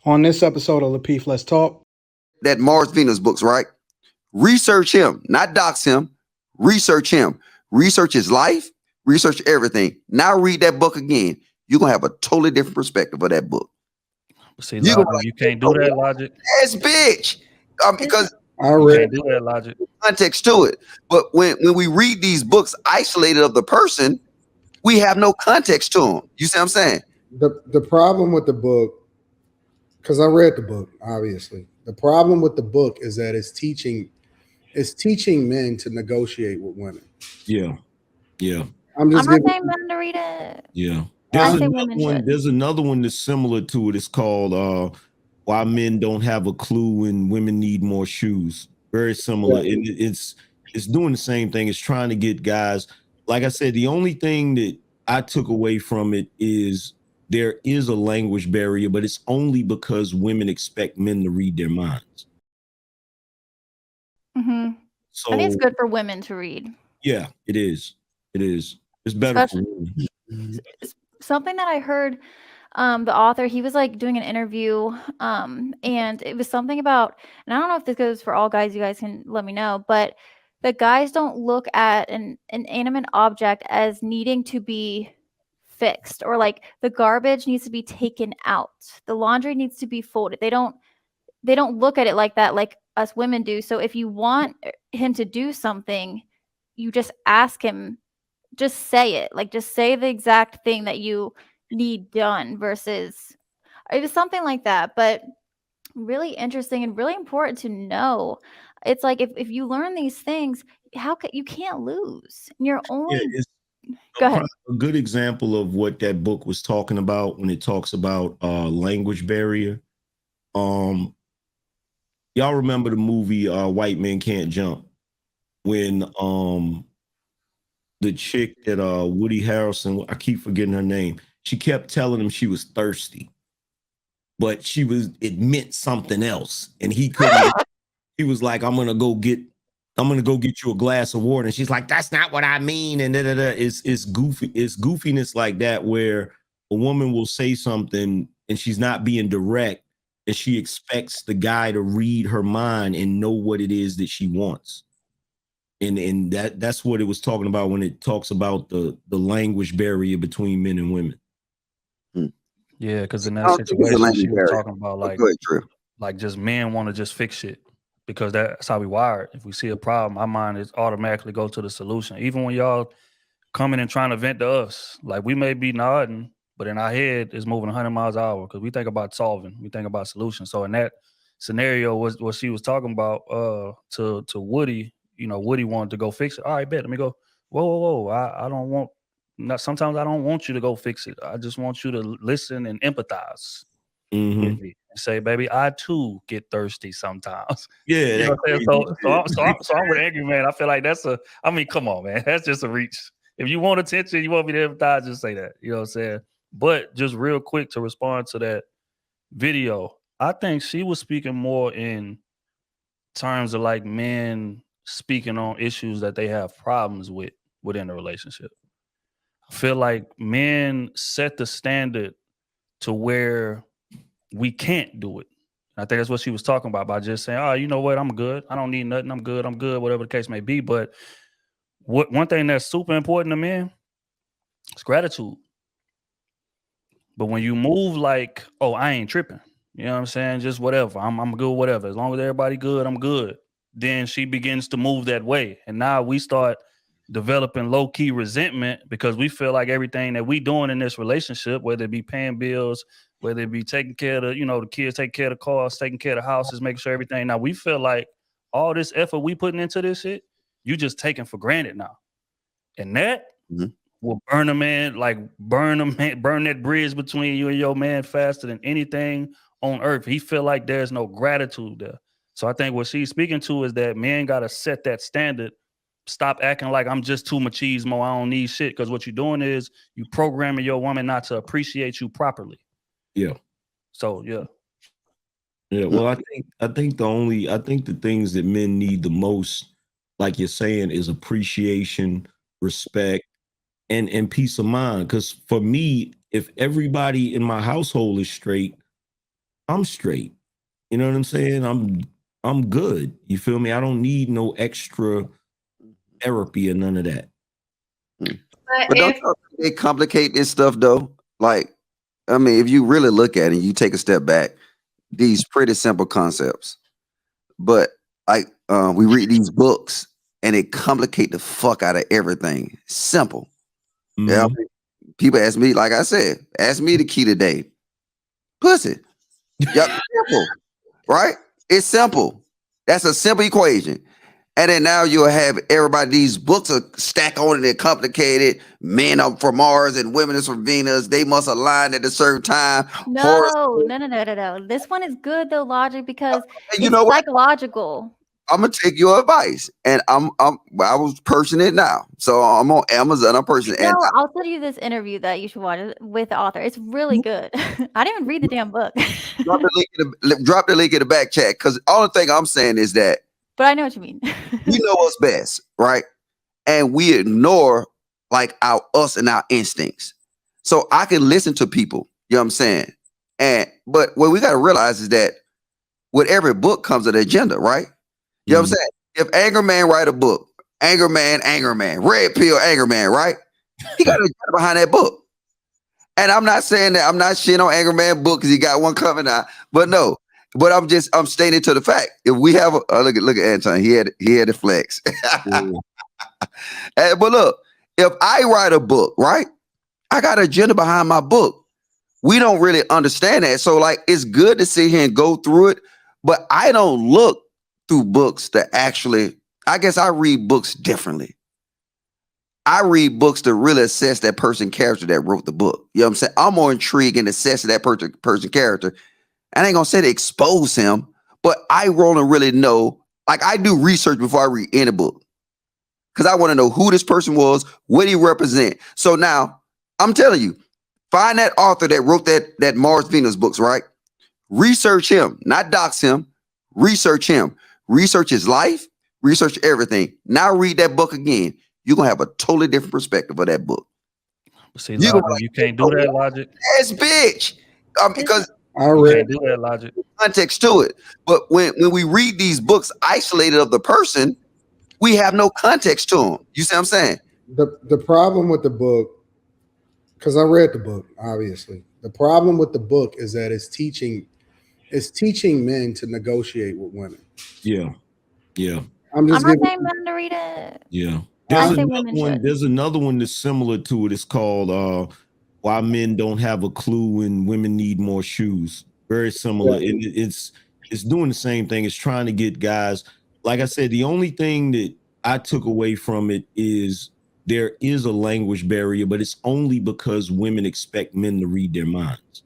On this episode of Lapeef Let's Talk, That Mars Venus books, right? Research him, not dox him. Research him. Research his life. Research everything. Now read that book again. You're gonna have a totally different perspective of that book. See, Logic, you can't do that, Logic. Ass bitch. Because you can't do that, Logic. Context to it. But when we read these books isolated of the person, we have no context to them. You see what I'm saying? The problem with the book, because I read the book, obviously. The problem with the book is that it's teaching men to negotiate with women. Yeah. Yeah. I'm not saying men to read it. Yeah. There's another one that's similar to it. It's called Why Men Don't Have a Clue and Women Need More Shoes. Very similar. Yeah. It's doing the same thing. It's trying to get guys. Like I said, the only thing that I took away from it is there is a language barrier, but it's only because women expect men to read their minds. Mm-hmm. So I think it's good for women to read. Yeah, it is. It is. It's better for women. Something that I heard the author, he was like doing an interview and it was something about, and I don't know if this goes for all guys, you guys can let me know, but the guys don't look at an inanimate object as needing to be fixed, or like the garbage needs to be taken out, the laundry needs to be folded. They don't look at it like that, like us women do. So if you want him to do something, you just ask him, just say it, like just say the exact thing that you need done, versus it was something like that. But really interesting and really important to know. It's like if you learn these things, you can't lose. You're only go ahead. A good example of what that book was talking about when it talks about language barrier. Y'all remember the movie White Men Can't Jump, when the chick that Woody Harrelson, I keep forgetting her name, she kept telling him she was thirsty, but it meant something else, and he couldn't. He was like, I'm gonna go get you a glass of water, and she's like, that's not what I mean, and it's goofy. It's goofiness like that, where a woman will say something and she's not being direct, and she expects the guy to read her mind and know what it is that she wants. And that's what it was talking about when it talks about the language barrier between men and women. Yeah, because in that situation, she was talking about like just men want to just fix shit because that's how we wired. If we see a problem, our mind is automatically go to the solution. Even when y'all coming and trying to vent to us, like we may be nodding, but in our head is moving 100 miles an hour because we think about solving, we think about solutions. So in that scenario, was what she was talking about to Woody. You know, Woody wanted to go fix it. All right, bet. Let me go. Whoa. I don't want. Sometimes I don't want you to go fix it. I just want you to listen and empathize with me and say, baby, I too get thirsty sometimes. Yeah. You know what I'm saying? So I'm with Angry Man. I feel like I mean, come on, man. That's just a reach. If you want attention, you want me to empathize, just say that. You know what I'm saying? But just real quick to respond to that video, I think she was speaking more in terms of like men speaking on issues that they have problems with within a relationship. I feel like men set the standard to where we can't do it. I think that's what she was talking about by just saying, oh, you know what? I'm good. I don't need nothing. I'm good, whatever the case may be. But one thing that's super important to men is gratitude. But when you move like, oh, I ain't tripping, you know what I'm saying? Just whatever. I'm good, whatever. As long as everybody good, I'm good. Then she begins to move that way. And now we start developing low-key resentment because we feel like everything that we doing in this relationship, whether it be paying bills, whether it be taking care of the kids, taking care of the cars, taking care of the houses, making sure everything. Now we feel like all this effort we putting into this shit, you just taking for granted now. And that will burn a man, like burn that bridge between you and your man faster than anything on earth. He feel like there's no gratitude there. So I think what she's speaking to is that men got to set that standard. Stop acting like I'm just too machismo. I don't need shit. Because what you're doing is you programming your woman not to appreciate you properly. Yeah. So yeah. Yeah. Well, I think the things that men need the most, like you're saying, is appreciation, respect, and peace of mind. Because for me, if everybody in my household is straight, I'm straight. You know what I'm saying? I'm good. You feel me? I don't need no extra therapy or none of that. But don't they complicate this stuff though? Like, I mean, if you really look at it, you take a step back, these pretty simple concepts. But like we read these books and it complicate the fuck out of everything. Simple. Yeah. Mhm. People ask me, like I said, ask me the key today. Pussy. Yep. Simple. Right? It's simple. That's a simple equation. And then now you'll have everybody, these books are stacked on it, they're complicated. Men are from Mars and women is from Venus. They must align at a certain time. No. This one is good though, Logic, because And you it's know what? psychological. I'm gonna take your advice, and I was purchasing it now, so I'm on Amazon. I'm purchasing, No, and I'll send you this interview that you should watch with the author. It's really good. I didn't even read the damn book. drop the link in the back chat, because all the thing I'm saying is that But I know what you mean. we know what's best, right? And we ignore like us and our instincts. So I can listen to people, you know what I'm saying? But what we got to realize is that with every book comes an agenda, right? You know what I'm saying? If Anger Man write a book, Anger Man, Red Pill, Anger Man, right? He got an agenda behind that book. And I'm not saying that I'm not shitting on Anger Man book because he got one coming out, but no. But I'm stating to the fact. If we have look at Anton, he had the flex. But look, if I write a book, right? I got an agenda behind my book. We don't really understand that. So like it's good to sit here and go through it, but I don't look through books to actually, I guess I read books differently. I read books to really assess that person character that wrote the book. You know what I'm saying? I'm more intrigued in assessing that person character. I ain't gonna say to expose him, but I want to really know. Like I do research before I read any book, because I want to know who this person was, what he represent. So now I'm telling you, find that author that wrote that Mars Venus books, right? Research him, not dox him. Research him. Research his life. Research everything. Now read that book again. You're gonna have a totally different perspective of that book. See, Logic, you can't do that, Logic. Yes, bitch. Because I You read can't do that, Logic. context to it. But when we read these books isolated of the person, we have no context to them. You see what I'm saying? the problem with the book, because I read the book, obviously. The problem with the book is that it's teaching men to negotiate with women. Yeah. I'm I'm not giving saying men to read it. Yeah. I There's say another women one. should. There's another one that's similar to it. It's called Why Men Don't Have a Clue and Women Need More Shoes. Very similar. Yeah. And it's doing the same thing. It's trying to get guys. Like I said, the only thing that I took away from it is there is a language barrier, but it's only because women expect men to read their minds.